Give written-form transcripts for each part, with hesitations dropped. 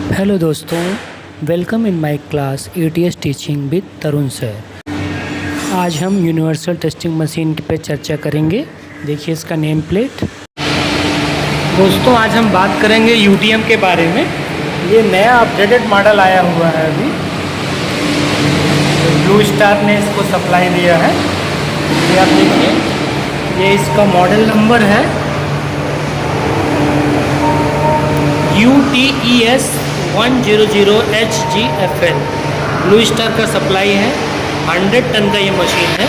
Hello दोस्तों, welcome in my class ATS teaching with Tarun sir. आज हम universal testing machine पे चर्चा करेंगे। देखिए इसका नेम प्लेट। दोस्तों आज हम बात करेंगे यूटीएम के बारे में। ये नया अपडेटेड मॉडल आया हुआ है अभी। ब्लू स्टार ने इसको सप्लाई दिया है। ये आप देखिए, ये इसका मॉडल नंबर है UTES 100HGFL। ब्लू स्टार का सप्लाई है। 100 टन का ये मशीन है।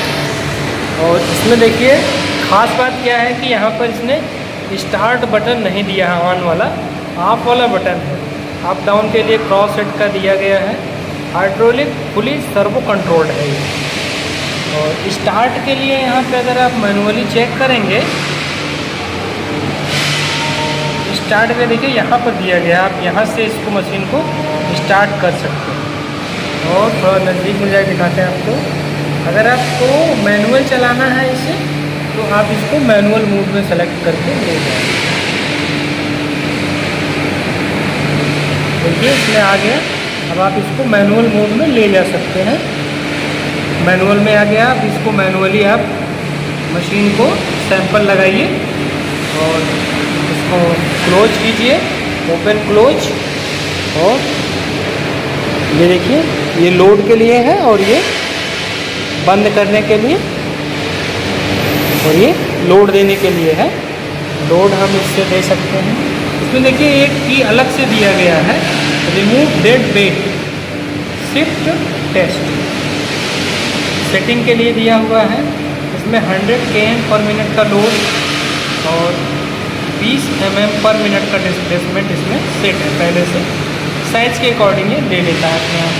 और इसमें देखिए खास बात क्या है कि यहाँ पर इसने स्टार्ट बटन नहीं दिया है, ऑन वाला, ऑफ वाला बटन है। अप डाउन के लिए क्रॉस सेट का दिया गया है। हाइड्रोलिक फुली सर्वो कंट्रोल्ड है ये। और स्टार्ट के लिए यहाँ पे अगर आप मैनुअली चेक करेंगे, स्टार्ट में देखिए यहाँ पर दिया गया, आप यहाँ से इसको मशीन को स्टार्ट कर सकते हैं। और थोड़ा नज़दीक में जाकर दिखाते हैं आपको। अगर आपको मैनुअल चलाना है इसे, तो आप इसको मैनुअल मोड में सेलेक्ट करके ले जाएं। देखिए इसमें आ गया। अब आप इसको मैनुअल मोड में ले जा सकते हैं। मैनुअल में आ गया। अब इसको मैनुअली आप मशीन को सैंपल लगाइए और इसको क्लोज कीजिए, ओपन क्लोज। और ये देखिए, ये लोड के लिए है और ये बंद करने के लिए, और ये लोड देने के लिए है। लोड हम इससे दे सकते हैं। इसमें देखिए एक की अलग से दिया गया है, remove dead weight shift test. Setting के लिए दिया हुआ है। इसमें 100 km/min का लोड और 20 mm पर मिनट का डिस्प्लेसमेंट इसमें सेट है पहले से। साइज़ के अकॉर्डिंग ये ले लेता है अपने आप।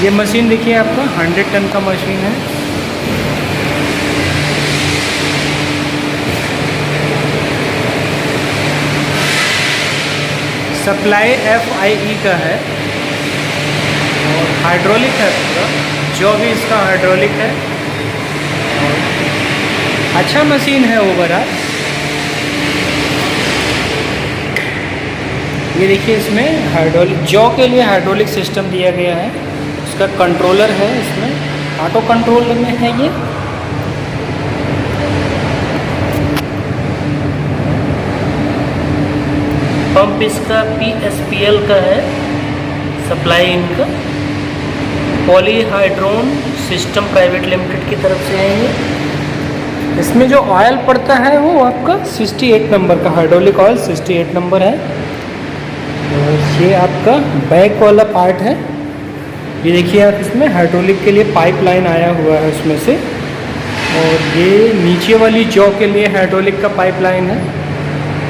ये मशीन देखिए आपका 100 टन का मशीन है। सप्लाई FIE का है और हाइड्रोलिक है पूरा, जो भी इसका हाइड्रोलिक है। अच्छा मशीन है ओवरऑल। ये देखिए इसमें हाइड्रोलिक जॉ के लिए हाइड्रोलिक सिस्टम दिया गया है। इसका कंट्रोलर है, इसमें ऑटो कंट्रोल में है ये। पंप इसका PSPL का है, सप्लाई इनका पॉलीहाइड्रोन सिस्टम प्राइवेट लिमिटेड की तरफ से है ये। इसमें जो ऑयल पड़ता है वो आपका 68 नंबर का हाइड्रोलिक ऑयल 68 नंबर है। और ये आपका बैक वाला पार्ट है। ये देखिए आप, इसमें हाइड्रोलिक के लिए पाइपलाइन आया हुआ है उसमें से। और ये नीचे वाली जॉ के लिए हाइड्रोलिक का पाइपलाइन है।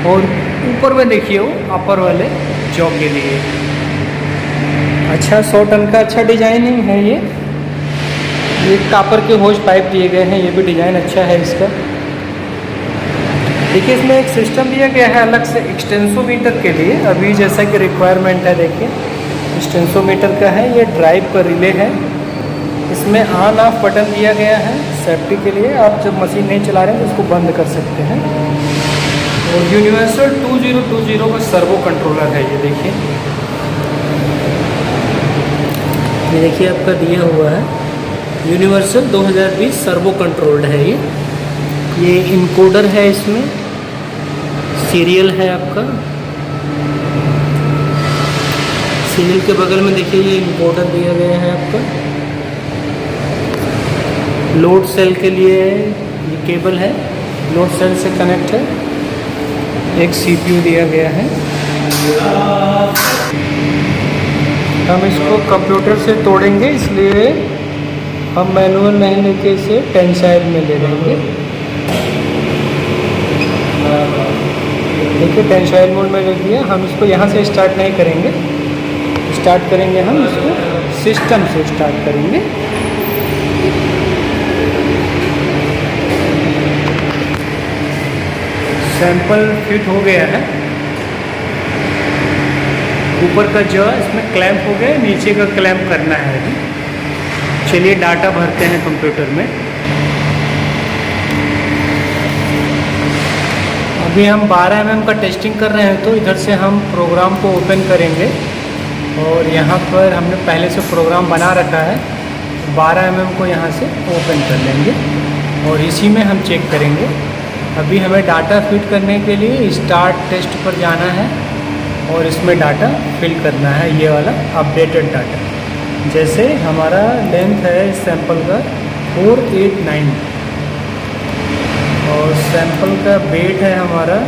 और ऊपर में देखिए वो अपर वाले जॉ के लिए। अच्छा 100 टन का अच्छा डिजाइनिंग है ये। कापर के होज पाइप दिए गए हैं, ये भी डिज़ाइन अच्छा है इसका। देखिए इसमें एक सिस्टम दिया गया है अलग से एक्सटेंसोमीटर के लिए। अभी जैसा कि रिक्वायरमेंट है, देखिए एक्सटेंसोमीटर का है। ये ड्राइव का रिले है। इसमें ऑन ऑफ बटन दिया गया है सेफ्टी के लिए। आप जब मशीन नहीं चला रहे हैं तो इसको बंद कर सकते हैं। और यूनिवर्सल 2020 का सर्वो कंट्रोलर है ये देखिए। ये देखिए आपका दिया हुआ है यूनिवर्सल 2020 सर्वो कंट्रोल्ड है ये इनकोडर है। इसमें सीरियल है आपका। सीरियल के बगल में देखिए ये इनकोडर दिया गया है आपका। लोड सेल के लिए ये केबल है, लोड सेल से कनेक्ट है। एक CPU दिया गया है। हम इसको कंप्यूटर से तोड़ेंगे, इसलिए हम मैनुअल नहीं लेके इसे टेंसाइल में ले लेंगे। देखिए टेंसाइल मोड में रख दिया। हम इसको यहाँ से स्टार्ट नहीं करेंगे, स्टार्ट करेंगे हम इसको सिस्टम से स्टार्ट करेंगे। सैंपल फिट हो गया है। ऊपर का जो इसमें क्लैंप हो गया, नीचे का क्लैंप करना है अभी। चलिए डाटा भरते हैं कंप्यूटर में। अभी हम 12 mm का टेस्टिंग कर रहे हैं, तो इधर से हम प्रोग्राम को ओपन करेंगे और यहाँ पर हमने पहले से प्रोग्राम बना रखा है। 12 mm को यहाँ से ओपन कर लेंगे और इसी में हम चेक करेंगे। अभी हमें डाटा फिट करने के लिए स्टार्ट टेस्ट पर जाना है और इसमें डाटा फिल करना है, ये वाला अपडेटेड डाटा। जैसे हमारा लेंथ है इस सैंपल का 489 और सैंपल का वेट है हमारा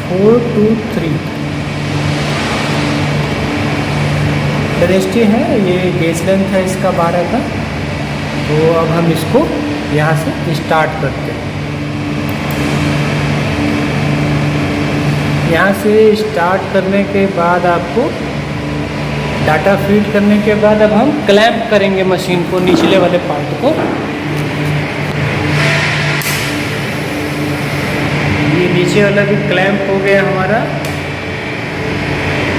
423। डेंसिटी है, ये गेज लेंथ है इसका 12 का। तो अब हम इसको यहाँ से स्टार्ट करते हैं। यहाँ से स्टार्ट करने के बाद आपको डाटा फीड करने के बाद अब हम क्लैंप करेंगे मशीन को, निचले वाले पार्ट को। ये नीचे वाला भी क्लैंप हो गया हमारा।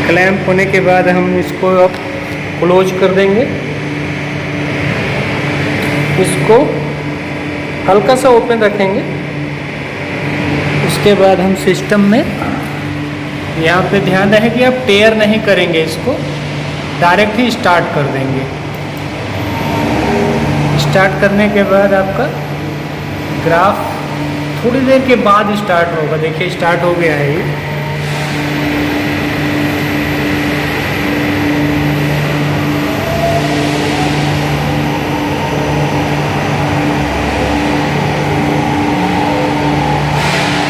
क्लैंप होने के बाद हम इसको अब क्लोज कर देंगे। इसको हल्का सा ओपन रखेंगे। उसके बाद हम सिस्टम में यहाँ पे ध्यान रहे कि आप टेयर नहीं करेंगे, इसको डायरेक्ट ही स्टार्ट कर देंगे। स्टार्ट करने के बाद आपका ग्राफ थोड़ी देर के बाद स्टार्ट होगा। देखिए स्टार्ट हो गया है ये।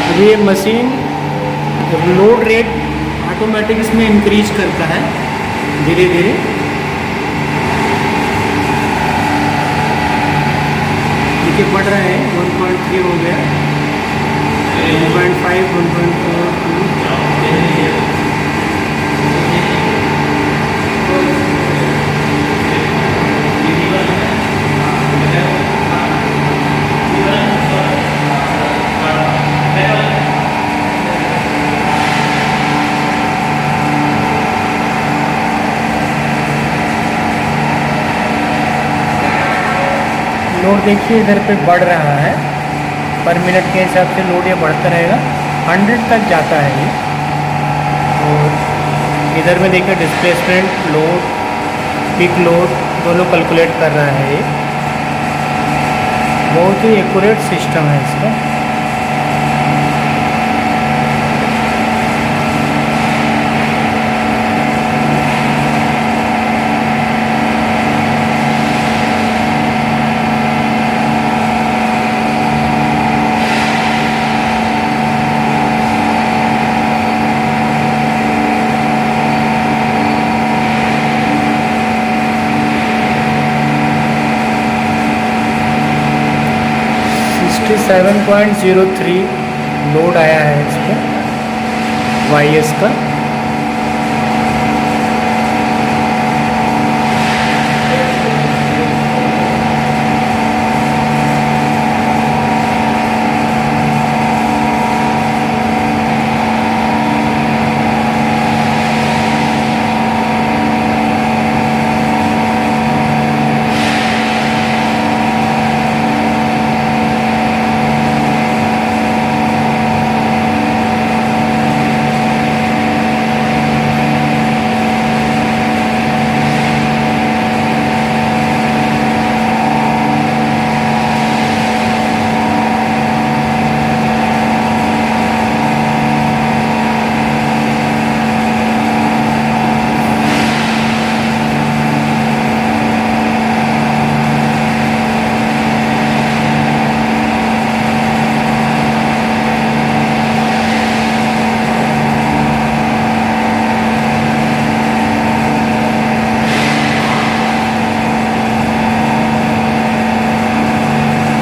अब ये मशीन लोड रेट ऑटोमेटिक इसमें इंक्रीज करता है धीरे धीरे। देखिए बढ़ रहा है, 1.3 हो गया, 1.5, 1.4, 2। लोड देखिए इधर पे बढ़ रहा है, पर मिनट के हिसाब से लोड ये बढ़ता रहेगा। 100 तक जाता है ये। और इधर में देखिए डिस्प्लेसमेंट, लोड, पिक लोड दोनों कैलकुलेट कर रहा है ये। बहुत ही एक्यूरेट सिस्टम है इसका। सेवन 7.03 लोड आया है इस पर YS का।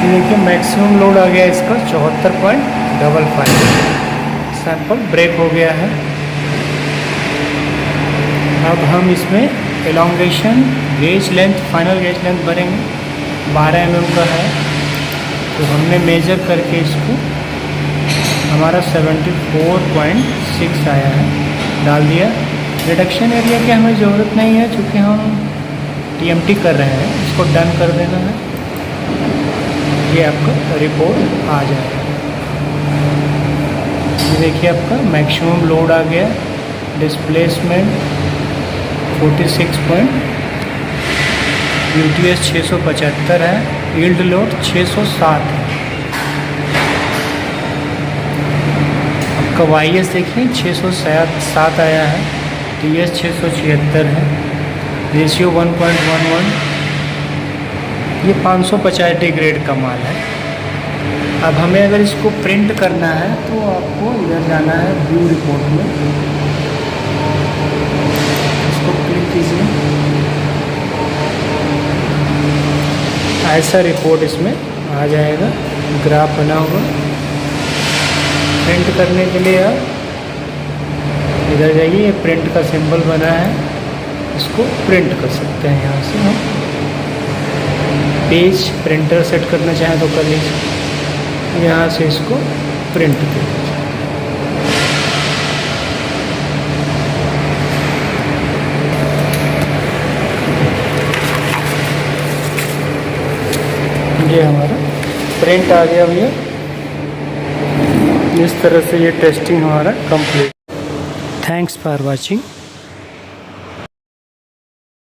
देखिए मैक्सिमम लोड आ गया इसका 74.55। सैंपल ब्रेक हो गया है। अब हम इसमें elongation, gauge length, final gauge length भरेंगे। 12 mm का है, तो हमने मेजर करके इसको हमारा 74.6 आया है, डाल दिया। रिडक्शन एरिया की हमें ज़रूरत नहीं है क्योंकि हम TMT कर रहे हैं। इसको डन कर देना है, ये आपका रिपोर्ट आ जाएगा। ये देखिए आपका मैक्सिमम लोड आ गया, डिस्प्लेसमेंट 46 पॉइंट, UTS 675 है, यील्ड लोड 607 है। आपका YS देखिए 607 आया है, TS 676 है, रेशियो 1.11, ये 550 ग्रेड का माल है। अब हमें अगर इसको प्रिंट करना है तो आपको इधर जाना है व्यू रिपोर्ट में, इसको क्लिक कीजिए, ऐसा रिपोर्ट इसमें आ जाएगा, ग्राफ बना होगा। प्रिंट करने के लिए आप इधर जाइए, ये प्रिंट का सिंबल बना है, इसको प्रिंट कर सकते हैं। यहाँ से हम पेज प्रिंटर सेट करना चाहें तो कर लीजिए, यहाँ से इसको प्रिंट कर दीजिए। ये हमारा प्रिंट आ गया भैया। इस तरह से ये टेस्टिंग हमारा कंप्लीट। Thanks for watching.